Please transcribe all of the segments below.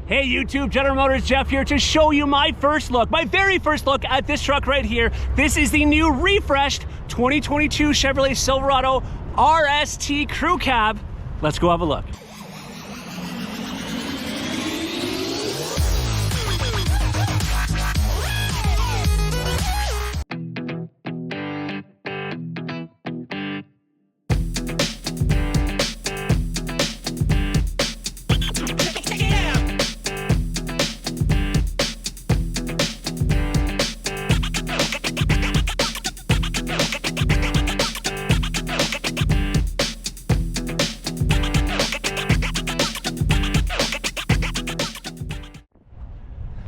Hey YouTube, General Motors Jeff here to show you my very first look at this truck right here. This is the new refreshed 2022 Chevrolet Silverado RST Crew Cab. Let's go have a look.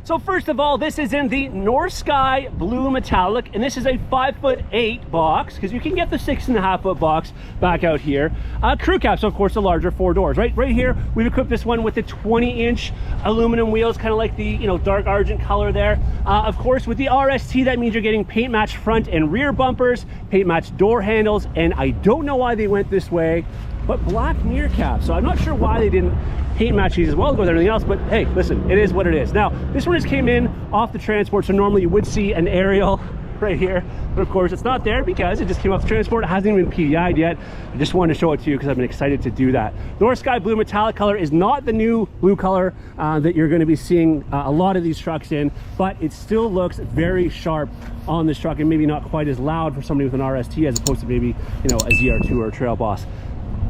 So first of all, this is in the NorthSky Blue Metallic, and this is a 5'8" box, because you can get the 6.5 foot box back out here. Crew cab, so of course the larger 4 doors. Right here, we've equipped this one with the 20-inch aluminum wheels, kind of like the dark argent color there. Of course, with the RST, that means you're getting paint match front and rear bumpers, paint match door handles, and I don't know why they went this way, but black mirror caps. So I'm not sure why they didn't paint match these as well with everything else, but hey, listen, it is what it is. Now, this one just came in off the transport, so normally you would see an aerial right here, but of course it's not there because it just came off the transport. It hasn't even been PDI'd yet. I just wanted to show it to you because I've been excited to do that. NorthSky Blue Metallic color is not the new blue color that you're going to be seeing a lot of these trucks in, but it still looks very sharp on this truck and maybe not quite as loud for somebody with an RST as opposed to maybe, a ZR2 or a Trail Boss.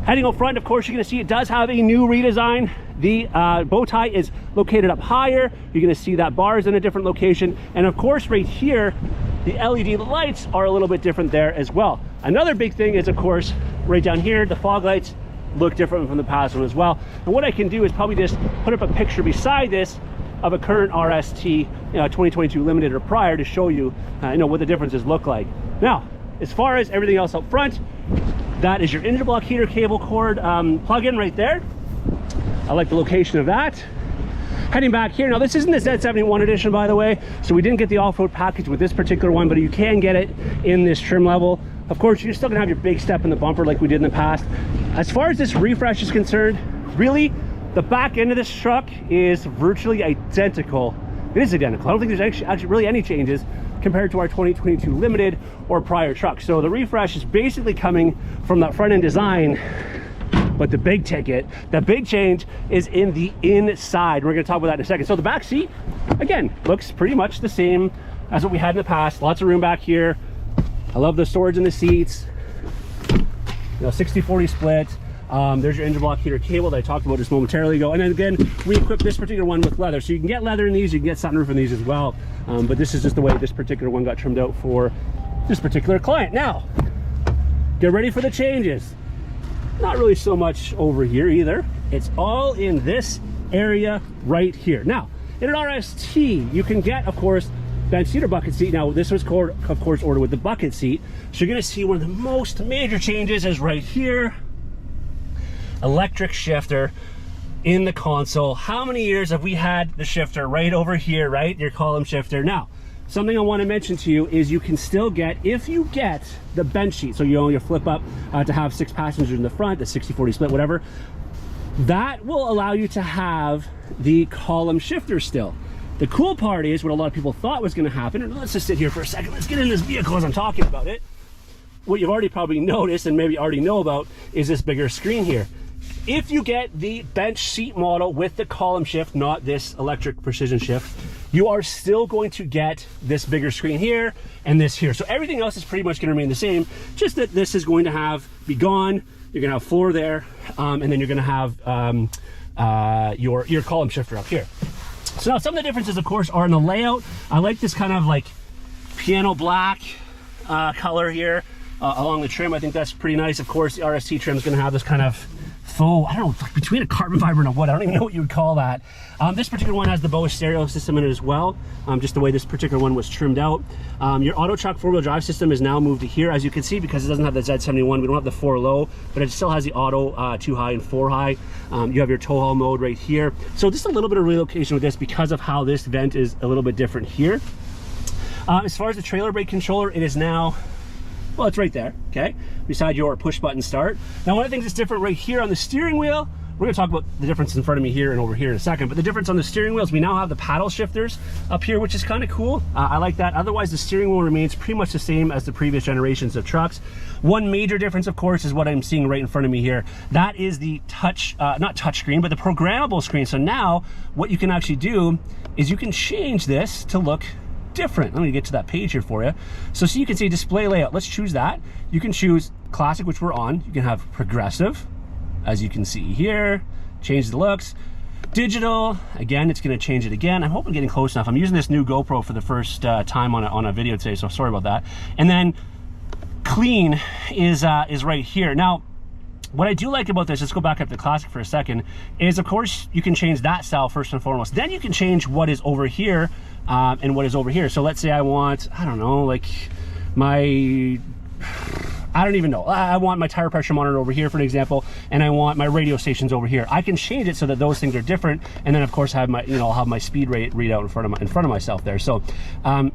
Heading up front, of course, you're going to see it does have a new redesign. The bow tie is located up higher. You're going to see that bar is in a different location. And of course, right here, the LED lights are a little bit different there as well. Another big thing is, of course, right down here, the fog lights look different from the past one as well. And what I can do is probably just put up a picture beside this of a current RST 2022 Limited or prior to show you, what the differences look like. Now, as far as everything else up front, that is your interblock heater cable cord plug-in right there. I like the location of that. Heading back here, now this isn't the Z71 edition, by the way, so we didn't get the off-road package with this particular one, but you can get it in this trim level. Of course, you're still gonna have your big step in the bumper like we did in the past. As far as this refresh is concerned, really, the back end of this truck is virtually identical. It is identical. I don't think there's actually really any changes compared to our 2022 Limited or prior truck. So the refresh is basically coming from that front end design, but the big change is in the inside. We're gonna talk about that in a second. So the back seat, again, looks pretty much the same as what we had in the past. Lots of room back here. I love the storage in the seats. 60-40 split. There's your interblock heater cable that I talked about just momentarily ago. And then again, we equipped this particular one with leather. So you can get leather in these, you can get sunroof in these as well. But this is just the way this particular one got trimmed out for this particular client. Now, get ready for the changes. Not really so much over here either. It's all in this area right here. Now, in an RST, you can get, of course, bench seat or bucket seat. Now, this was, of course, ordered with the bucket seat. So you're gonna see one of the most major changes is right here. Electric shifter in the console. How many years have we had the shifter right over here, right? Your column shifter. Now, something I want to mention to you is you can still get, if you get the bench seat, so you flip up to have 6 passengers in the front, the 60-40 split, whatever, that will allow you to have the column shifter still. The cool part is what a lot of people thought was going to happen, and let's just sit here for a second. Let's get in this vehicle as I'm talking about it. What you've already probably noticed and maybe already know about is this bigger screen here. If you get the bench seat model with the column shift, not this electric precision shift, you are still going to get this bigger screen here and this here. So everything else is pretty much going to remain the same, just that this is going to be gone. You're going to have floor there, and then you're going to have your column shifter up here. So now some of the differences, of course, are in the layout. I like this kind of like piano black color here along the trim. I think that's pretty nice. Of course, the RST trim is going to have this kind of faux, I don't know, between a carbon fiber and a wood. I don't even know what you would call that. This particular one has the Bose stereo system in it as well, just the way this particular one was trimmed out. Your auto shock 4-wheel drive system is now moved to here, as you can see, because it doesn't have the Z71. We don't have the 4 low, but it still has the auto 2 high and 4 high. You have your tow haul mode right here. So just a little bit of relocation with this because of how this vent is a little bit different here. As far as the trailer brake controller, it is now, well, it's right there, okay, beside your push button start. Now, one of the things that's different right here on the steering wheel we're going to talk about the difference in front of me here and over here in a second, but the difference on the steering wheels, we now have the paddle shifters up here, which is kind of cool. I like that. Otherwise, the steering wheel remains pretty much the same as the previous generations of trucks. One major difference, of course, is what I'm seeing right in front of me here. That is the not touch screen, but the programmable screen. So now what you can actually do is you can change this to look different. Let me get to that page here for you. So you can see display layout. Let's choose that. You can choose classic, which we're on. You can have progressive, as you can see here, change the looks. Digital, again, it's going to change it again. I'm hoping I'm getting close enough. I'm using this new GoPro for the first time on a video today, so sorry about that. And then clean is right here. Now, what I do like about this, let's go back up to classic for a second, is of course you can change that style first and foremost. Then you can change what is over here and what is over here. So let's say I want, I don't know, like I don't even know. I want my tire pressure monitor over here, for an example, and I want my radio stations over here. I can change it so that those things are different, and then of course have my, I'll have my speed rate readout in front of myself there. So,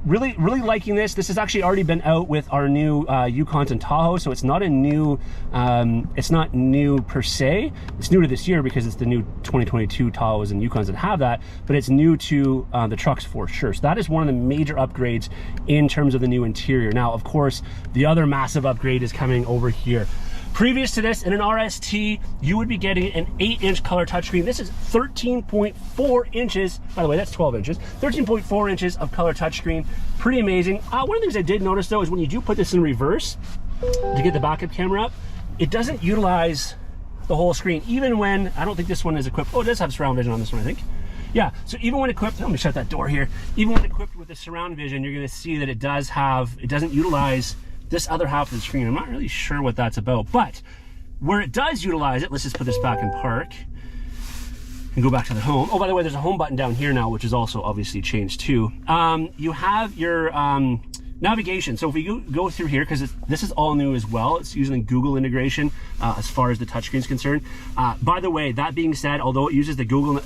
really liking this. This has actually already been out with our new Yukons and Tahoe, so it's not a new, it's not new per se. It's new to this year because it's the new 2022 Tahoes and Yukons that have that, but it's new to the trucks for sure. So that is one of the major upgrades in terms of the new interior. Now, of course, the other massive upgrade is coming over here. Previous to this, in an RST, you would be getting an 8-inch color touchscreen. This is 13.4 inches. By the way, that's 12 inches. 13.4 inches of color touchscreen. Pretty amazing. One of the things I did notice, though, is when you do put this in reverse to get the backup camera up, it doesn't utilize the whole screen. Even when, I don't think this one is equipped. Oh, it does have surround vision on this one, I think. Yeah, so even when equipped, let me shut that door here. Even when equipped with the surround vision, you're going to see that it doesn't utilize this other half of the screen. I'm not really sure what that's about, but where it does utilize it, let's just put this back in park and go back to the home. Oh, by the way, there's a home button down here now, which is also obviously changed too. You have your navigation. So if we go through here, because this is all new as well, it's using Google integration as far as the touchscreen is concerned. By the way, that being said, although it uses the Google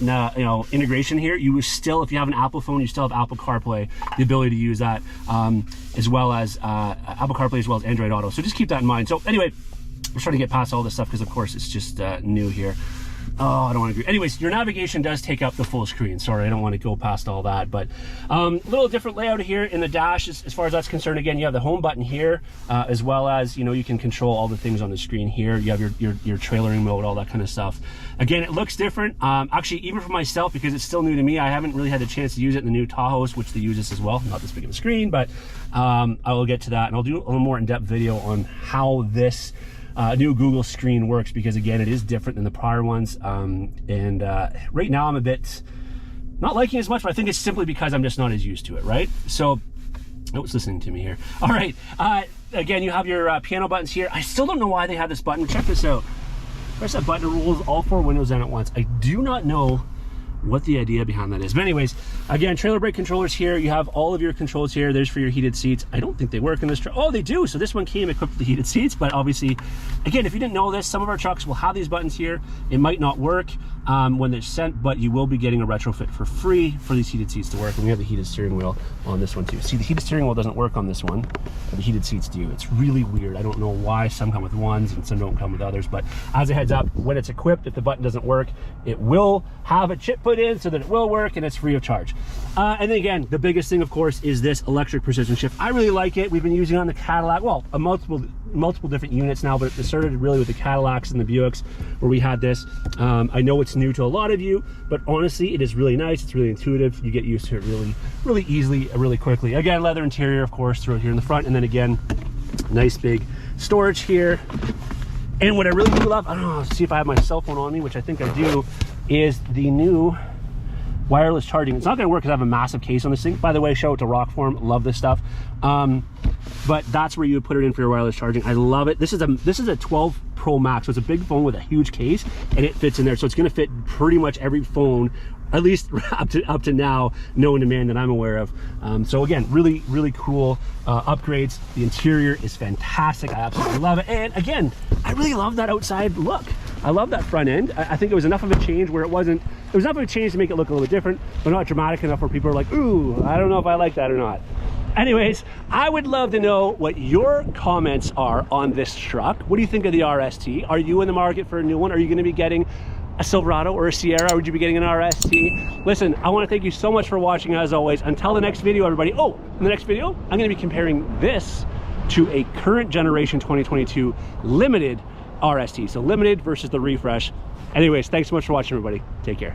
integration here, you still, if you have an Apple phone, you still have Apple CarPlay, the ability to use that, as well as Apple CarPlay as well as Android Auto. So just keep that in mind. So anyway, we're trying to get past all this stuff because of course it's just new here. Oh, I don't want to agree. Anyways, your navigation does take up the full screen. Sorry, I don't want to go past all that, but a little different layout here in the dash as far as that's concerned. Again, you have the home button here, as well as, you can control all the things on the screen here. You have your trailering mode, all that kind of stuff. Again, it looks different. Actually, even for myself, because it's still new to me, I haven't really had the chance to use it in the new Tahoes, which they use this as well. Not this big of a screen, but I will get to that, and I'll do a little more in-depth video on how this new Google screen works, because again, it is different than the prior ones. Right now I'm a bit not liking it as much, but I think it's simply because I'm just not as used to it, right? So, oh, it's listening to me here. All right, again, you have your piano buttons here. I still don't know why they have this button. Check this out. Press that button, it rolls all 4 windows down at once. I do not know what the idea behind that is, but anyways, again, trailer brake controllers here. You have all of your controls here. There's for your heated seats. I don't think they work in this truck. Oh, they do. So this one came equipped with the heated seats, but obviously, again, if you didn't know this, some of our trucks will have these buttons here. It might not work when they're sent, but you will be getting a retrofit for free for these heated seats to work. And we have the heated steering wheel on this one too. See, the heated steering wheel doesn't work on this one, but the heated seats do. It's really weird. I don't know why some come with ones and some don't come with others, but as a heads up, when it's equipped, if the button doesn't work, it will have a chip put in so that it will work, and it's free of charge. And then again, the biggest thing, of course, is this electric precision shift. I really like it. We've been using it on the Cadillac, well, multiple different units now, but it started really with the Cadillacs and the Buicks where we had this. I know it's new to a lot of you, but honestly, it is really nice. It's really intuitive. You get used to it really easily, really quickly. Again, leather interior, of course, through here in the front, and then again, nice big storage here. And what I really do love, I don't know, see if I have my cell phone on me, which I think I do, is the new wireless charging. It's not going to work because I have a massive case on this thing. By the way, show it to Rockform. Love this stuff. But that's where you would put it in for your wireless charging. I love it. This is a 12 Pro Max, so it's a big phone with a huge case, and it fits in there. So it's going to fit pretty much every phone, at least up to now, known to man that I'm aware of. So again, really cool upgrades. The interior is fantastic. I absolutely love it. And again, I really love that outside look. I love that front end. I think it was enough of a change where it was enough of a change to make it look a little bit different, but not dramatic enough where people are like, ooh, I don't know if I like that or not. Anyways, I would love to know what your comments are on this truck. What do you think of the RST? Are you in the market for a new one? Are you going to be getting a Silverado or a Sierra? Would you be getting an RST? Listen, I want to thank you so much for watching as always. Until the next video, everybody. Oh, in the next video, I'm going to be comparing this to a current generation 2022 limited RST. So limited versus the refresh. Anyways, thanks so much for watching, everybody. Take care.